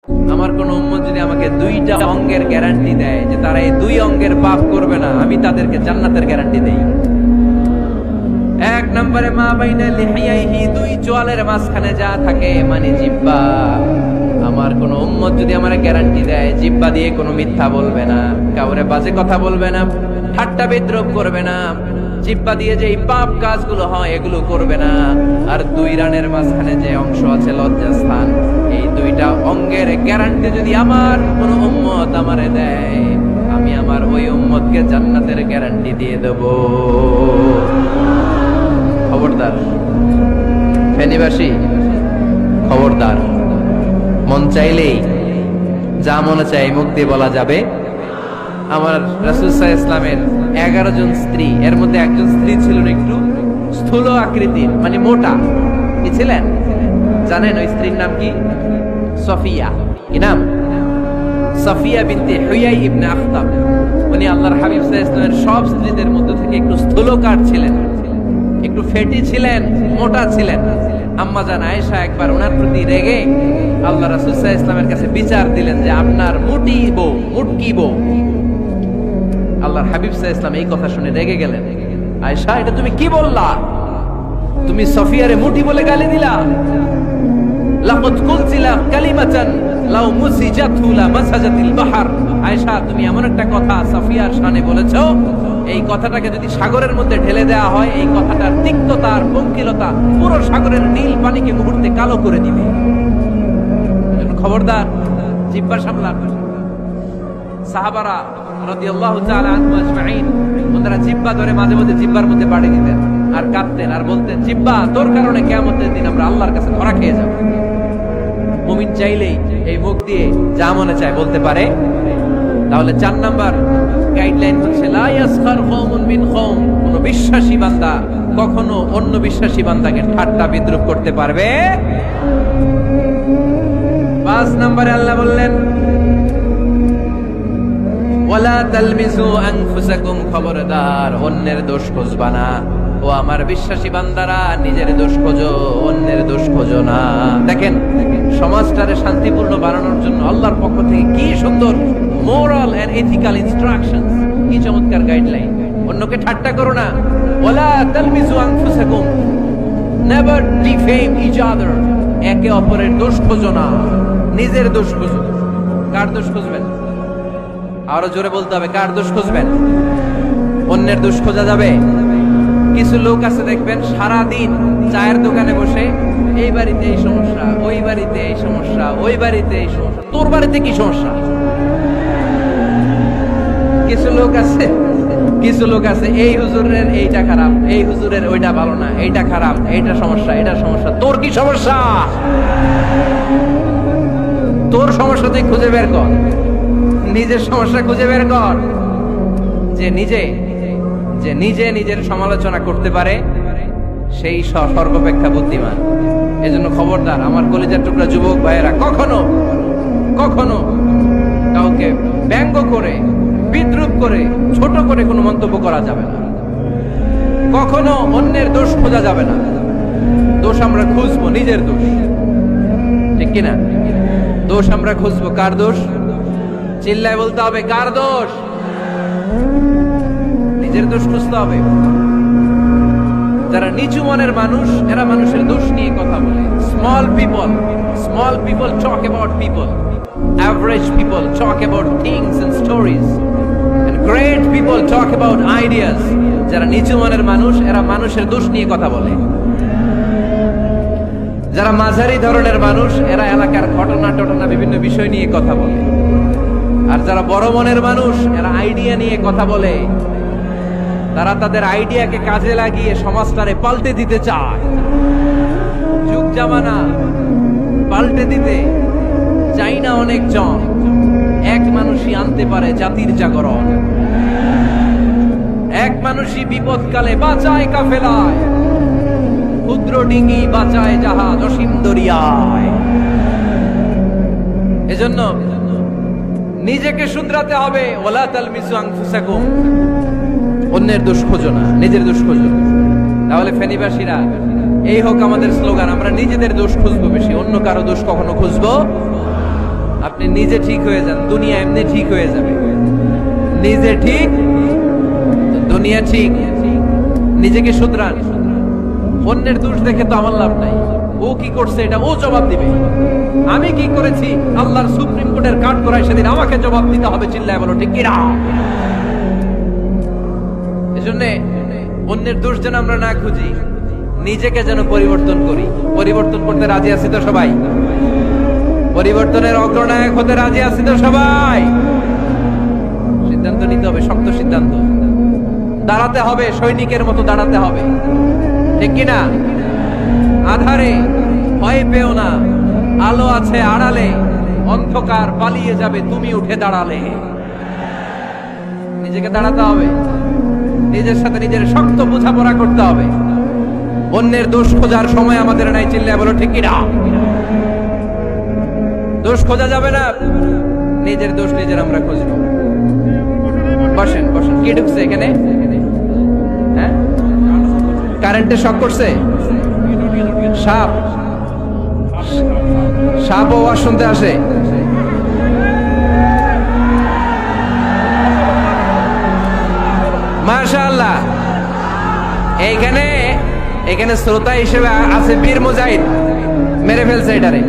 আমার কোন উম্মত যদি আমাকে দুইটা অঙ্গের গ্যারান্টি দেয় যে তারা এই দুই অঙ্গের পাপ করবে না, আমি তাদেরকে জান্নাতের গ্যারান্টি দেই। এক নম্বরে মা বাইনা লিহিয়াইহি, দুই চোয়ালের মাঝখানে যা থাকে মানে জিহ্বা। আমার কোন উম্মত যদি আমারে গ্যারান্টি দেয় জিহ্বা দিয়ে কোনো মিথ্যা বলবে না, কাউরে বাজে কথা বলবে না, ঠাট্টা বিদ্রূপ করবে না, জিহ্বা দিয়ে যে পাপ কাজগুলো হয় এগুলো করবে না, আর দুই রানের মাঝখানে যে অংশ আছে লজ্জাস্থান, এই দুইটা অঙ্গের গ্যারান্টি যদি আমার কোন উম্মত আমারে দেয়, আমি আমার ওই উম্মতকে জান্নাতের গ্যারান্টি দিয়ে দেব। খবরদার ফেনীবাসী, খবরদার। মন চাইলেই যা মনে চাই মুখ দিয়ে বলা যাবে। আমার রাসূল সাল্লাল্লাহু আলাইহি ইসলামের 11 জন স্ত্রী, এর মধ্যে একজন স্ত্রী ছিলেন একটু স্থূল আকৃতির, মানে মোটা। কি ছিলেন জানেন? ওই স্ত্রীর নাম কি? সফিয়া। কি নাম? সফিয়া বিনতে হুয়াই ইবনে আখতাব। উনি আল্লাহর হাবিব সাল্লাল্লাহু আলাইহি ইসলামের সব স্ত্রীদের মধ্যে থেকে একটু স্থূলকার ছিলেন, একটু ফেটি ছিলেন, মোটা ছিলেন। আম্মা জান আয়েশা একবার ওনার প্রতি রেগে আল্লাহ রাসূল সাল্লাল্লাহু আলাইহি ইসলামের কাছে বিচার দিলেন যে আপনার মুটকি বউ। আল্লাহর হাবিব সাল্লাল্লাহু আলাইহি ইসলাম এই কথা শুনে রেগে গেলেন। আয়েশা, এটা তুমি কি বললা? তুমি সফিয়ারে মুটি বলে গালি দিলা। লাকাদ কুলতিলা কালিমাতান লাউ মুসিজাতু লা মাসাজাতিল বাহর। আয়েশা, তুমি এমন একটা কথা সফিয়ার শানে বলেছো, এই কথাটাকে যদি সাগরের মধ্যে ঢেলে দেওয়া হয়, এই কথাটার তিক্ততা আর পঙ্কিলতা পুরো সাগরের নীল পানিকে মুহূর্তে কালো করে দিবে। খবরদার, জিহ্বা সামলান। সাহাবারা রাদিয়াল্লাহু তাআলা আনহুম আজমাইন, ওনারা জিহ্বা ধরে মাঝে মাঝে জিহ্বার মধ্যে বাড়ি দিতেন আর কাঁদতেন আর বলতেন, জিহ্বা, তোর কারণে কিয়ামতের দিন আমরা আল্লাহর কাছে ধরা খেয়ে যাব। মুমিন চাইলেই এই মুখ দিয়ে যা মনে চায় বলতে পারে। তাহলে 4 নাম্বার গাইডলাইন হচ্ছে লা ইয়াসখার কওমুন মিন কওম, কোন বিশ্বাসী বান্দা কখনো অন্য বিশ্বাসী বান্দাকে ঠাট্টা বিদ্রূপ করতে পারবে। 5 নম্বরে আল্লাহ বললেন ওয়ালা তালমিজু আনফুসাকুম, খবরদার অন্যের দোষ খুঁজবা না। ও আমার বিশ্বাসী বান্দারা, নিজের দোষ খোঁজো, অন্যের দোষ খোঁজো না। দেখেন সমাজটারে শান্তিপূর্ণ বানানোর জন্য আল্লাহর পক্ষ থেকে কি সুন্দর মোরাল এন্ড এথিক্যাল ইনস্ট্রাকশনস, কি চমৎকার গাইডলাইন। অন্যকে ঠাট্টা করো না। ওয়ালা তালমিজু আনফুসাকুম, নেভার ডিফেম ইচ আদার, একে অপরের দোষ খোঁজো না, নিজের দোষ খোঁজো। কার দোষ খুঁজবেন? আরো জোরে বলতে হবে, কার দোষ খুঁজবেন? অন্যের দোষ খোঁজা যাবে? কিছু লোক আছে দেখবেন সারা দিন চায়ের দোকানে বসে এই বাড়িতে এই সমস্যা, ওই বাড়িতে এই সমস্যা, ওই বাড়িতে এই সমস্যা, তোর বাড়িতে কি সমস্যা? কিছু লোক আছে এই হুজুরের এইটা খারাপ, এই হুজুরের ওইটা ভালো না, এইটা খারাপ, এইটা সমস্যা, এটা সমস্যা। তোর কি সমস্যা? তোর সমস্যা তুই খুঁজে বের কর, নিজের সমস্যা খুঁজে বের কর। যে নিজে নিজের সমালোচনা করতে পারে সেই সর্বাপেক্ষা বুদ্ধিমান। এজন্য খবরদার আমার কলিজার টুকরা যুবক ভাইয়েরা, কখনো কাউকে ব্যঙ্গ করে, বিদ্রূপ করে, ছোট করে কোনো মন্তব্য করা যাবে না। কখনো অন্যের দোষ খোঁজা যাবে না। দোষ আমরা খুঁজবো, নিজের দোষ, ঠিক কিনা? দোষ আমরা খুঁজবো। কার দোষ? চিল্লায় বলতে হবে, কার দোষ? নিজের দোষ খুঁজতে হবে। যারা নিচু মনের মানুষ, এরা মানুষের দোষ নিয়ে কথা বলে। Small people talk about people, average people talk about things and stories, and great people talk about ideas. যারা নিচু মনের মানুষ, এরা মানুষের দোষ নিয়ে কথা বলে। যারা মাঝারি ধরনের মানুষ, এরা এলাকার ঘটনা বিভিন্ন বিষয় নিয়ে কথা বলে। আর যারা বড় মনের মানুষ, এরা আইডিয়া নিয়ে কথা বলে। তারা তাদের আইডিয়াকে কাজে লাগিয়ে সমাজটারে পাল্টে দিতে চায়। যুগ জামানা পাল্টে দিতে চাই না অনেকজন, এক মানুষই আনতে পারে জাতির জাগরণ। এক মানুষই বিপদকালে বাঁচায় কাফেলায়, ক্ষুদ্র ডিঙ্গি বাঁচায় জাহাজ অসীম দরিয়ায়। এজন্য নিজেকে শুধরাতে হবে। ওয়ালা তালমিজু আনফুসাকুম, অন্যের দোষ খোঁজো না, নিজের দোষ খোঁজো। তাহলে ফেনীবাসীরা, এই হোক আমাদের স্লোগান, আমরা নিজেদের দোষ খুঁজবো বেশি, অন্য কারো দোষ কখনো খুঁজবো নিজে ঠিক হয়ে যান, দুনিয়া এমনি ঠিক হয়ে যাবে। নিজে ঠিক, দুনিয়া ঠিক। নিজেকে শুধরান। অন্যের দোষ দেখে তো আমার লাভ নাই। ও কি করছে এটা ও জবাব দিবে। আমি কি করেছি আল্লাহর সুপ্রিম কোর্টের কাঠ করায় সেদিন আমাকে জবাব দিতে হবে। চিল্লায় বলো ঠিক কিনা? এজন্য অন্যের দোষ যেন আমরা না খুঁজি, নিজেকে যেন পরিবর্তন করি। পরিবর্তন করতে রাজি আছি তো সবাই? পরিবর্তনের অগ্রনায়ক হতে রাজি আছি তো সবাই? সিদ্ধান্ত নিতে হবে, শক্ত সিদ্ধান্ত। দাঁড়াতে হবে, সৈনিকের মতো দাঁড়াতে হবে, ঠিক কিনা? আধারে ভয় পেও না, আলো আছে আড়ালে, অন্ধকার পালিয়ে যাবে তুমি উঠে দাঁড়ালে। নিজেকে দাঁড়াতে হবে, নিজের সাথে নিজের শক্ত বোঝাপড়া করতে হবে। অন্যের দোষ খোঁজার সময় আমাদের নাই। চিল্লায় বলো ঠিক কিনা? দোষ খোঁজা যাবে না, নিজের দোষ নিজের আমরা খুঁজব। বসেন বসেন। কি ঢুকছে এখানে? হ্যাঁ, কারেন্টে শক করছে? সাপ? সাপ আওয়াজ শুনতে আসে? মাশাআল্লাহ। এইখানে এখানে শ্রোতা হিসেবে আছে বীর মুজাহিদ, মেরে ফেলছে এটারে।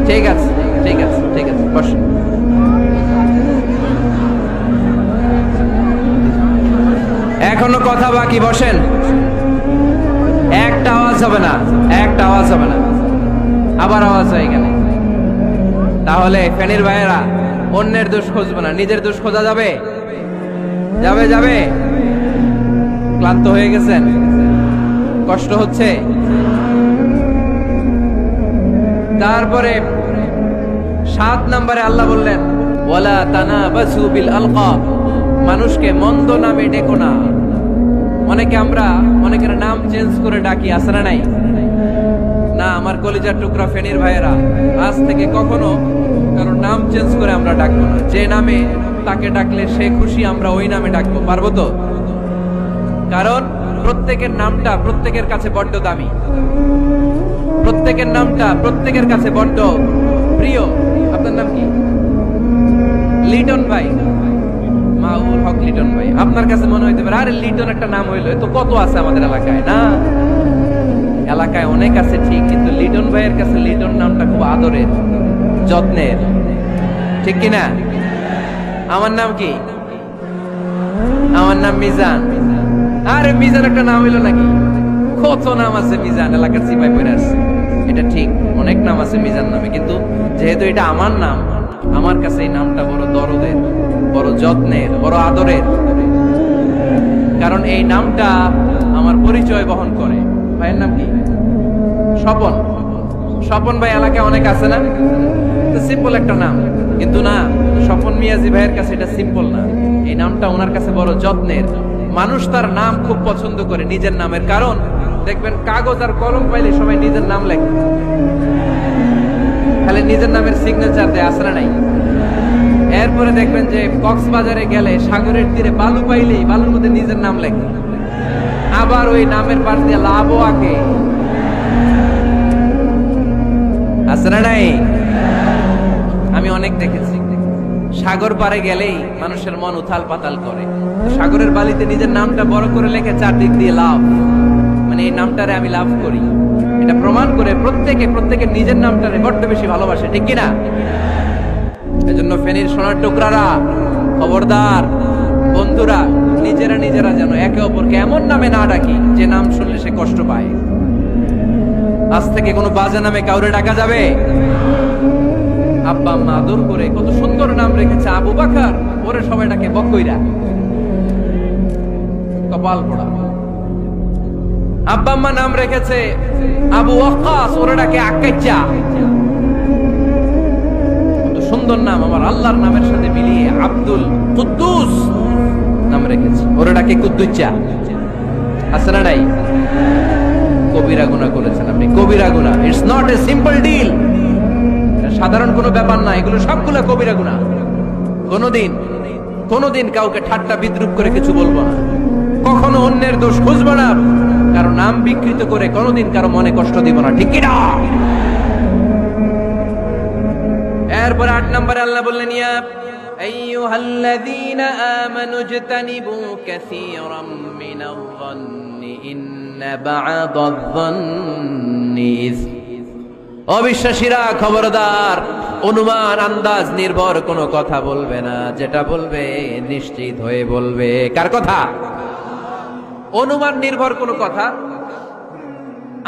ঠিক আছে ঠিক আছে ঠিক আছে, বসেন। এখনো কথা বাকি, বসেন। একটা আওয়াজ হবে না, একটা আওয়াজ হবে না। আবার আওয়াজ হয় এখানে। তাহলে ফেনীর ভাইয়েরা অন্যের দোষ খুঁজবে না, নিজের দোষ খোঁজা যাবে? যাবে যাবে? ক্লান্ত হয়ে গেছেন? কষ্ট হচ্ছে? তারপরে 7 নম্বরে আল্লাহ বললেন ওয়ালা তানাবাসু বিল আলকাব, মানুষকে মন্দ নামে ডেকো না। আমরা অনেকের নাম চেঞ্জ করে ডাকি, আছে না নাই? না, আমার কলিজার টুকরা ফেনীর ভাইয়েরা, আজ থেকে কখনো কারো নাম চেঞ্জ করে আমরা ডাকবো না। যে নামে তাকে ডাকলে সে খুশি, আমরা ওই নামে ডাকবো। পারবো তো? কারণ প্রত্যেকের নামটা প্রত্যেকের কাছে বড্ড দামি, প্রত্যেকের নামটা প্রত্যেকের কাছে বড্ড প্রিয়। আপনার নাম কি? লিটন ভাই, মাউল হক লিটন ভাই। আপনার কাছে মনে হইতে পারে আরে লিটন একটা নাম হইলো, তো কত আছে আমাদের এলাকায়। না, এলাকায় অনেক আছে ঠিক, কিন্তু লিটন ভাইয়ের কাছে লিটন নামটা খুব আদরের, যত্নের, ঠিক কিনা? আমার নাম কি? আমার নাম মিজান। আরে মিজান একটা নাম হইলো নাকি? কত নাম আছে মিজান, এলাকার সিপাই পড়ে আছে। এটা ঠিক, অনেক নাম আছে মিজান নামে, কিন্তু যেহেতু এটা আমার নাম, আমার কাছে এই নামটা বড় দরদের, বড় যত্নের, বড় আদরের। কারণ এই নামটা আমার পরিচয় বহন করে। ভাইয়ের নাম কি? স্বপন। স্বপন ভাই এলাকায় অনেক আছে না? সিম্পল একটা নাম, কিন্তু না, স্বপন মিয়াজি ভাইয়ের কাছে এটা সিম্পল না। এই নামটা ওনার কাছে বড় যত্নের। মানুষ তার নাম খুব পছন্দ করে, নিজের নামের। কারণ দেখবেন কাগজ আর কলম পাইলে সবাই নিজের নাম লেখে, খালি নিজের নামের সিগনেচার দেয়, আছে না নাই? এরপরে দেখবেন যে কক্সবাজারে গেলে সাগরের তীরে বালু পাইলেই বালুর মধ্যে নিজের নাম লেখে, আবার ওই নামের পাশ দিয়ে লাভও আঁকে, আছে না নাই? আমি অনেক দেখেছি, সাগর পারে গেলেই মানুষের মন উথাল পাতাল করে। সাগরের বালিতে নিজের নামটা বড় করে লেখে, চারদিক দিয়ে লাভ, মানে এই নামটারে আমি লাভ করি। এটা প্রমাণ করে প্রত্যেকের নিজের নামটারে বড্ড বেশি ভালোবাসে, ঠিক কিনা? এজন্য ফেনীর সোনার টুকরারা, খবরদার বন্ধুরা, নিজেরা যেন একে অপরকে এমন নামে না ডাকি যে নাম শুনলে সে কষ্ট পায়। আজ থেকে কোনো বাজে নামে কাউরে ডাকা যাবে? আব্বা আম্মা আদর করে কত সুন্দর নাম রেখেছে, আবু বাকার, ওরে সবাই ডাকে বকইরা, কপাল পোড়া। আব্বা আম্মা নাম রেখেছে আবু ওয়াক্কাস, ওরে ডাকে আক্কাইচা। কত সুন্দর নাম আমার আল্লাহর নামের সাথে মিলিয়ে আব্দুল কুদ্দুস নাম রেখেছে, ওরে ডাকে কুদ্দুচ্চা। আছে না নাই? কবিরা গুনাহ করেছেন আপনি, কবিরা গুনাহ। It's not a simple deal, সাধারণ কোনো ব্যাপার না, এগুলো সবগুলো কবিরা গুনাহ। কোনোদিন কাউকে ঠাট্টা বিদ্রুপ করে কিছু বলবো না, কখনো অন্যের দোষ খুঁজবো না, কারো নাম বিকৃত করে কোনোদিন কারো মনে কষ্ট দিব না, ঠিক কিনা? এরপর 8 নম্বরে আল্লাহ বললেন ইয়া আইয়ুহাল্লাযীনা আমানু ইজতানিবু কাসীরাম মিনায-যন্নি ইন্না বা'দায-যন্নি ইসম। অবিশ্বাসীরা খবরদার, অনুমান আন্দাজ নির্ভর কোনো কথা বলবে না, যেটা বলবে নিশ্চিত হয়ে বলবে। কার কথা? অনুমান নির্ভর কোনো কথা,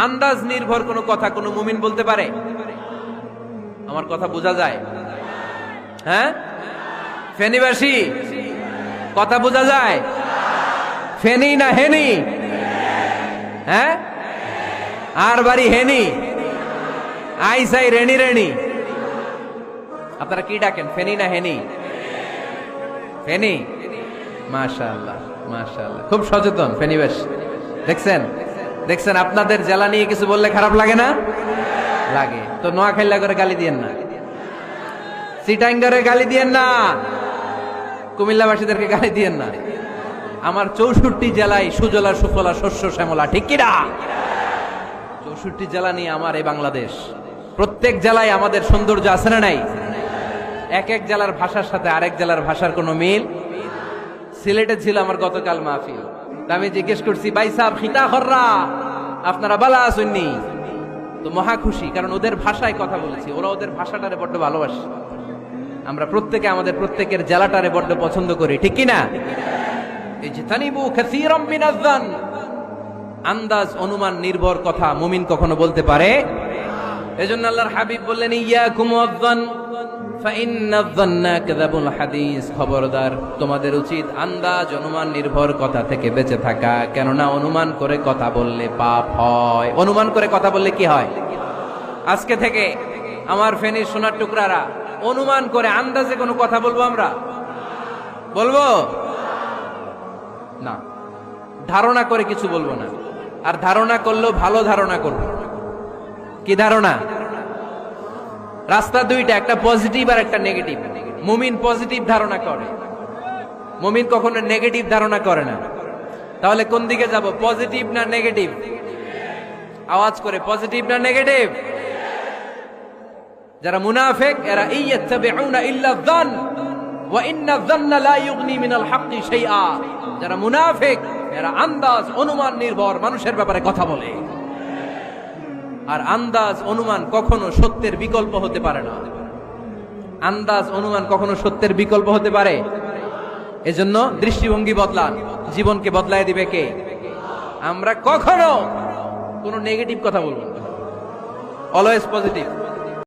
আন্দাজ নির্ভর কোনো কথা কোনো মুমিন বলতে পারে? আমার কথা বোঝা যায়? হ্যাঁ, ফেনীবাসী কথা বোঝা যায়? ফেনী না হেনি? হ্যাঁ, আর বাড়ি হেনি, আইসাই রেণী রেণী। আপনারা কি ডাকেন, ফেনী না হেনি? ফেনী। মাশাআল্লাহ মাশাআল্লাহ, খুব সচেতন ফেনীবাসী। দেখছেন দেখছেন, আপনাদের জেলা নিয়ে কিছু বললে খারাপ লাগে না? লাগে। তো নোয়াখালী করে গালি দিয়েন না, চিটাঙ্গারে গালি দিয়েন না, কুমিল্লাবাসীদেরকে গালি দিয়েন না। আমার 64 জেলায় সুজলা সুফলা শস্য শ্যামলা, ঠিক কিনা? 64 জেলা নিয়ে আমার এই বাংলাদেশ। প্রত্যেক জেলায় আমাদের সৌন্দর্য আছে না নাই? এক এক জেলার ভাষার সাথে আরেক জেলার ভাষার কোনো মিল। সিলেটে ছিল আমার গতকাল মাহফিল, আমি জিজ্ঞেস করছি ভাই সাহেব খিতা খররা, আপনারা বালা আসেননি? তো মহা খুশি, কারণ ওদের ভাষায় কথা বলেছি, ওরা ওদের ভাষাটারে বড্ড ভালোবাসে। আমরা প্রত্যেকে আমাদের প্রত্যেকের জেলাটারে বড্ড পছন্দ করি, ঠিক কিনা? ইজতানিবু কাসীরাম মিনায-যন্ন, আন্দাজ অনুমান নির্ভর কথা মুমিন কখনো বলতে পারে? এজন্য আল্লাহর হাবিব বললেন ইয়াকুম ওয়ায-যন্ন ফাইন্নায-যন্না কাযাবুল হাদিস। খবরদার, তোমাদের উচিত আন্দাজ অনুমান নির্ভর কথা থেকে বেঁচে থাকা, কেননা অনুমান করে কথা বললে পাপ হয়। অনুমান করে কথা বললে কি হয়? আজকে থেকে আমার ফেনীর সোনার টুকরারা অনুমান করে আন্দাজে কোনো কথা বলবো আমরা? বলবো না। ধারণা করে কিছু বলবো না, আর ধারণা করলেও ভালো ধারণা করব। কি ধারণা? রাস্তা দুইটা, একটা পজিটিভ আর একটা নেগেটিভ। মুমিন পজিটিভ ধারণা করে, মুমিন কখনো নেগেটিভ ধারণা করে না। তাহলে কোন দিকে যাব, পজিটিভ না নেগেটিভ? আওয়াজ করে, পজিটিভ না নেগেটিভ? যারা মুনাফিক এরা ইয়াত্তাবিউনা ইল্লা যন ওয়া ইন্না যন্না লা ইগনি মিনাল হাক্কি শাইআ। যারা মুনাফিক এরা আন্দাজ অনুমান নির্ভর মানুষের ব্যাপারে কথা বলে, আর আন্দাজ অনুমান কখনো সত্যের বিকল্প হতে পারে না। আন্দাজ অনুমান কখনো সত্যের বিকল্প হতে পারে? এজন্য দৃষ্টিভঙ্গি বদলান, জীবনকে বদলায় দিবে কে? আমরা কখনো কোনো নেগেটিভ কথা বলবো না, অলওয়েজ পজিটিভ।